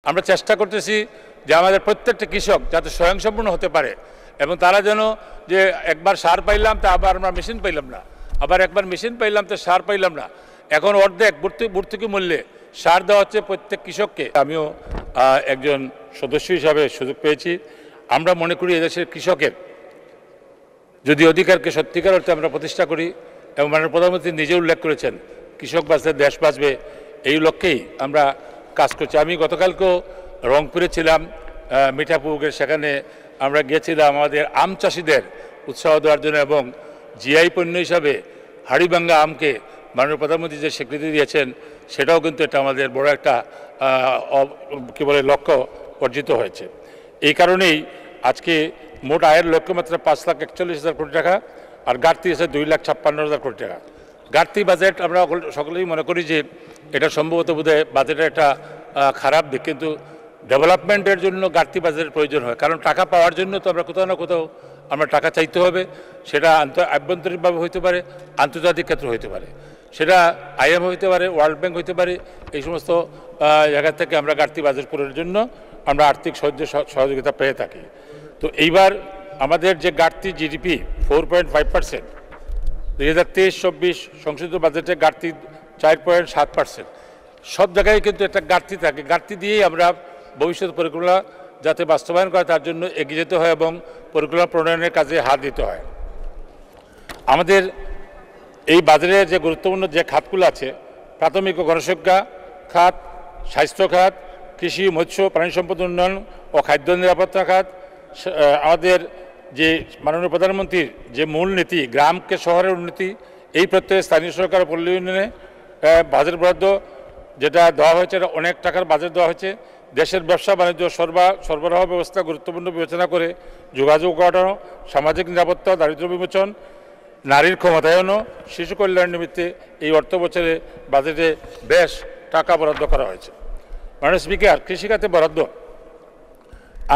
আমরা চেষ্টা করতেছি যে আমাদের প্রত্যেকটা কৃষক যাতে স্বয়ংসম্পূর্ণ হতে পারে এবং তারা যেন যে একবার সার পাইলাম তা আবার আমরা মেশিন পাইলাম না, আবার একবার মেশিন পাইলাম তো সার পাইলাম না, এখন অর্ধেক ভর্তুকি মূল্যে সার দেওয়া হচ্ছে প্রত্যেক কৃষককে। আমিও একজন সদস্য হিসাবে সুযোগ পেয়েছি। আমরা মনে করি এদেশের কৃষকের যদি অধিকারকে সত্যিকার অর্থে আমরা প্রতিষ্ঠা করি এবং মাননীয় প্রধানমন্ত্রী নিজে উল্লেখ করেছেন কৃষক বাঁচলে দেশ বাঁচবে, এই লক্ষ্যেই আমরা কাজ করছি। আমি গতকালকেও রংপুরে ছিলাম, মিঠাপুকুরে, সেখানে আমরা গিয়েছিলাম আমাদের আম চাষিদের উৎসাহ দেওয়ার জন্য এবং জিআই পণ্য হিসাবে হাড়িভাঙ্গা আমকে মাননীয় প্রধানমন্ত্রী যে স্বীকৃতি দিয়েছেন সেটাও কিন্তু এটা আমাদের বড় একটা লক্ষ্য অর্জিত হয়েছে। এই কারণেই আজকে মোট আয়ের লক্ষ্যমাত্রা 5,41,000 কোটি টাকা আর ঘাটতি আছে 2,56,000 কোটি টাকা। ঘাটতি বাজেট আমরা সকলেই মনে করি যে এটা সম্ভবত বোধহয় বাজেটের একটা খারাপ দিক, কিন্তু ডেভেলপমেন্টের জন্য ঘাটতি বাজেটের প্রয়োজন হয়, কারণ টাকা পাওয়ার জন্য তো আমরা কোথাও না কোথাও আমরা টাকা চাইতে হবে, সেটা আভ্যন্তরীণভাবে হইতে পারে, আন্তর্জাতিক ক্ষেত্রে হইতে পারে, সেটা IMF হইতে পারে, ওয়ার্ল্ড ব্যাংক হইতে পারে। এই সমস্ত জায়গা থেকে আমরা ঘাটতি বাজেট করার জন্য আমরা আর্থিক সহযোগিতা পেয়ে থাকি। তো এইবার আমাদের যে ঘাটতি জিডিপি 4.5%, 2023-24 সংশোধিত বাজেটে ঘাটতি 4.7%। সব জায়গায় কিন্তু একটা ঘাটতি থাকে, ঘাটতি দিয়েই আমরা ভবিষ্যৎ পরিকল্পনা যাতে বাস্তবায়ন করে তার জন্য এগিয়ে যেতে হয় এবং পরিকল্পনা প্রণয়নের কাজে হাত দিতে হয়। আমাদের এই বাজারে যে গুরুত্বপূর্ণ যে খাতগুলো আছে, প্রাথমিক ও গণশিক্ষা খাত, স্বাস্থ্য খাত, কৃষি, মৎস্য, প্রাণী সম্পদ উন্নয়ন ও খাদ্য নিরাপত্তা খাত, আমাদের যে মাননীয় প্রধানমন্ত্রীর যে মূল নীতি গ্রামকে শহরের উন্নতি, এই প্রত্যয়ে স্থানীয় সরকার ও পল্লী উন্নয়নে বাজেট বরাদ্দ যেটা দেওয়া হয়েছে, এটা অনেক টাকার বাজেট দেওয়া হয়েছে। দেশের ব্যবসা বাণিজ্য সরবরাহ ব্যবস্থা গুরুত্বপূর্ণ বিবেচনা করে যোগাযোগ ঘটানো, সামাজিক নিরাপত্তা, দারিদ্র্য বিমোচন, নারীর ক্ষমতায়ন, শিশু কল্যাণ নিমিত্তে এই অর্থ বছরে বাজেটে বেশ টাকা বরাদ্দ করা হয়েছে। মাননীয় স্পিকার, কৃষিখাতে বরাদ্দ,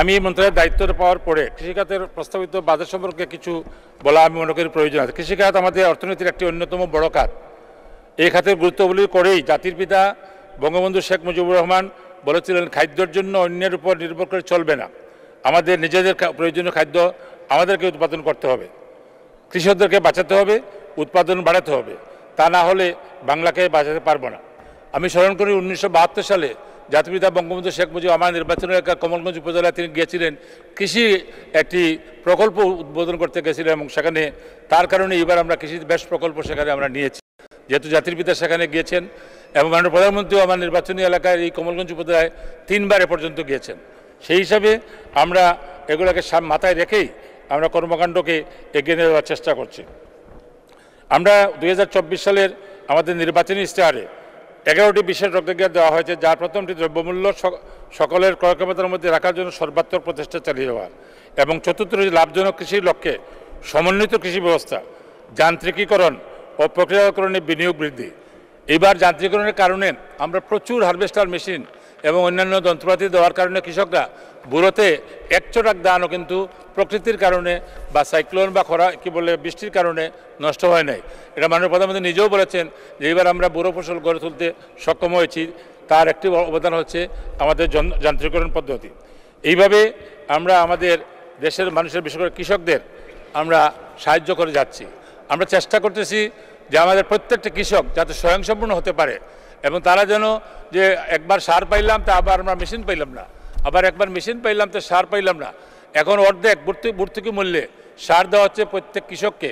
আমি এই মন্ত্রণালয়ের দায়িত্ব পাওয়ার পরে কৃষিখাতের প্রস্তাবিত বাজেট সম্পর্কে কিছু বলা আমি মনে করি প্রয়োজন আছে। কৃষিখাত আমাদের অর্থনীতির একটি অন্যতম বড় খাত। এই খাতের গুরুত্বগুলি করেই জাতির পিতা বঙ্গবন্ধু শেখ মুজিবুর রহমান বলেছিলেন, খাদ্যের জন্য অন্যের উপর নির্ভর করে চলবে না, আমাদের নিজেদের প্রয়োজনীয় খাদ্য আমাদেরকে উৎপাদন করতে হবে, কৃষকদেরকে বাঁচাতে হবে, উৎপাদন বাড়াতে হবে, তা না হলে বাংলাকে বাঁচাতে পারবো না। আমি স্মরণ করি 1972 সালে জাতিপিতা বঙ্গবন্ধু শেখ মুজিব আমার নির্বাচন এলাকা কমলগঞ্জ উপজেলায় তিনি গিয়েছিলেন, কৃষি একটি প্রকল্প উদ্বোধন করতে গেছিলেন এবং সেখানে তার কারণে এবার আমরা কৃষি বেশ প্রকল্প সেখানে আমরা নিয়েছি, যেহেতু জাতির পিতা সেখানে গিয়েছেন এবং মাননীয় প্রধানমন্ত্রীও আমার নির্বাচনী এলাকায় এই কমলগঞ্জ উপজেলায় 3 বার পর্যন্ত গিয়েছেন। সেই হিসাবে আমরা এগুলোকে মাথায় রেখেই আমরা কর্মকাণ্ডকে এগিয়ে নিয়ে যাওয়ার চেষ্টা করছি। আমরা 2024 সালের আমাদের নির্বাচনী ইশতেহারে 11টি বিশেষ অগ্রাধিকার দেওয়া হয়েছে, যার প্রথমটি দ্রব্যমূল্য সকলের ক্রয় ক্ষমতার মধ্যে রাখার জন্য সর্বাত্মক প্রচেষ্টা চালিয়ে যাওয়া এবং চতুর্থটি লাভজনক কৃষির লক্ষ্যে সমন্বিত কৃষি ব্যবস্থা, যান্ত্রিকীকরণ ও প্রক্রিয়াকরণে বিনিয়োগ বৃদ্ধি। এবার যান্ত্রিকরণের কারণে আমরা প্রচুর হারভেস্টার মেশিন এবং অন্যান্য যন্ত্রপাতি দেওয়ার কারণে কৃষকরা বুড়োতে 1 চটাক ধানও কিন্তু প্রকৃতির কারণে বা সাইক্লোন বা বৃষ্টির কারণে নষ্ট হয় নাই। এটা মাননীয় প্রধানমন্ত্রী নিজেও বলেছেন যে এবার আমরা বুড়ো ফসল গড়ে তুলতে সক্ষম হয়েছি, তার একটি অবদান হচ্ছে আমাদের যান্ত্রিকরণ পদ্ধতি। এইভাবে আমরা আমাদের দেশের মানুষের, বিশেষ করে কৃষকদের আমরা সাহায্য করে যাচ্ছি। আমরা চেষ্টা করতেছি যে আমাদের প্রত্যেকটা কৃষক যাতে স্বয়ংসম্পূর্ণ হতে পারে এবং তারা যেন যে একবার সার পাইলাম তা আবার আমরা মেশিন পাইলাম না, আবার একবার মেশিন পাইলাম তো সার পাইলাম না, এখন অর্ধেক ভর্তুকি মূল্যে সার দেওয়া হচ্ছে প্রত্যেক কৃষককে।